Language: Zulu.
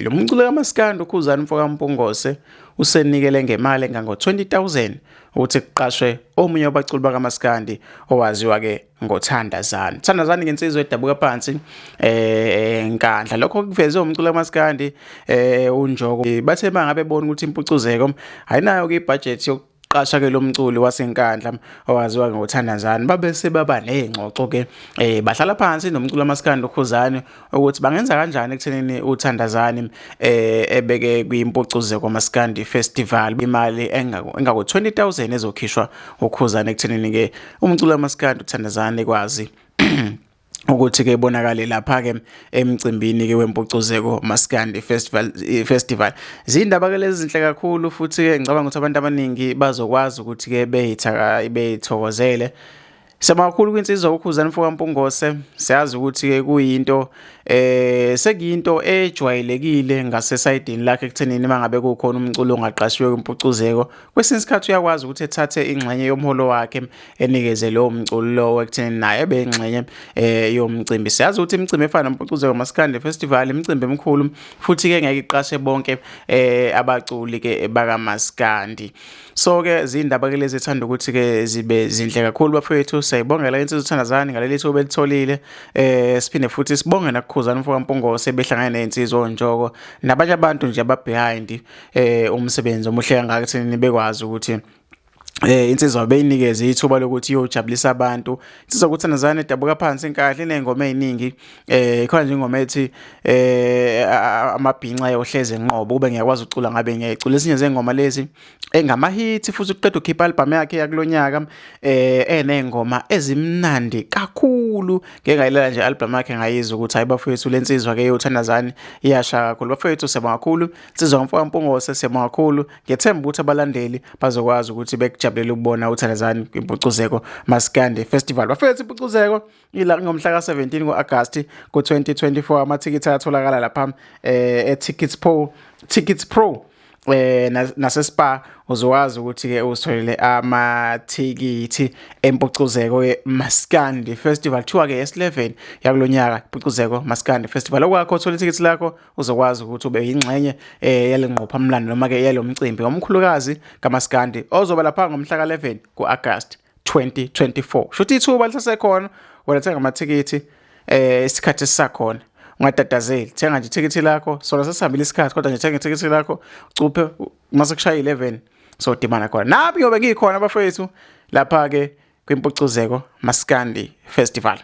Lo mculi kaMaskandi uKhuzani Mfokampungose usenikele ngemali engango-20,000 ukuthi kuqashwe omunye wabaculi bakaMaskandi owaziwa ke ngoThandazani. Thandazani ngensizwa edabuka phansi eNkandla. Lokho kuveze umculi kaMaskandi uNjoko bathe bangabe bona ukuthi impucuzeko ayinayo ke ibudget qasha ke lo mculi waseNkandla owaziwa ngothandazani babese baba nezingxoxo ke bahlala phansi nomculi kaMaskandi uKhuzani ukuthi bangenza kanjani ekuthenini uThandazani ebeke kwimpucuzeko kaMaskandi Festival imali engako 20,000 ezokhishwa uKhuzani ekuthenini ke umculi kaMaskandi uThandazani kwazi ukuthi ke bonakale lapha ke emcimbini ke wempucuzeko Maskandi Festival zindaba ke lezi zinhle kakhulu futhi ke ngicabanga ukuthi abantu abaningi bazokwazi ukuthi ke beyithokozele semakhulu kwinsizwa uKhuzani Mfokampungose siyazi ukuthi ke kuyinto sekuyinto ejwayelekile ngasesayidini lakhe ekuthenini mangabe kukhona umculo ongaqashiwe kwimpucuzeko kwesinye isikhathi uyakwazi ukuthi ethathe ingxenye yomholo wakhe enikeze lo mculo lo ekuthenini naye ebengxenye yomcimbi siyazi ukuthi imicimbi efana nompucuzeko Maskandi Festival imicimbi emikhulu futhi ke ngeke iqashe bonke abaculi ke bakaMaskandi so ke zindaba ke lezi ethanda ukuthi ke zibe zinhle kakhulu bafethu siyibongela insizwa uThandazani ngaleli thuba belitholile siphinde futhi sibonge nakuKhuzani Mfokampungose behlangene nensizwa onjoko nabanye abantu nje ababehind umsebenzi omuhle kangaka ekutheni bekwazi ukuthi insizwa beyinikeze ithuba lokuthi iyojabulisa abantu insizwa kuThandazani edabuka phansi inkahle inengoma eziningi khona nje ingoma ethi amabhinqa ayohleze enqobo kube ngiyakwazi ucula ngabe ngiyicula esinye zengoma lezi engama hit futhi uqeda ukhipha album yakhe yakulonyaka enengoma ezimnandi kakhulu ngengayilela nje album yakhe ngayizwa ukuthi ayibafethu lensizwa ke yoThandazani iyasha kakhulu bafethu siyabonga kakhulu insizwa Mfokampungose siyabonga kakhulu ngiyethemba ukuthi abalandeli bazokwazi ukuthi jabulela ukubona uThandazani kwimpucuzeko Maskandi Festival bafethu impucuzeko ila ngomhla ka17 ngoAugust ku2024 amathikithi ayatholakala lapha Tickets Pro nasespa uzowazi ukuthi ke usitholele amathikithi empucuzeko Maskandi Festival thiwa ke S11 yakulonyaka impucuzeko Maskandi Festival okwakho uthola ithikithi lakho uzokwazi ukuthi ube yingxenye yalengqopha mlando noma ke yalo mcimbi omkhulukazi kaMaskandi ozoba lapha ngomhla ka11 kuAugust 2024 shuthi ithuba lisasekhona wena thenga amathikithi isikhathi sisakhona ungatatazeli thenga nje ithikithi lakho sona sesihambile isikhathi kodwa nje thenga ithikithi lakho ucuphe mase kushaya 11 so dimana khona nabi yobe ngikhona bafethu lapha ke kwimpucuzeko Maskandi Festival.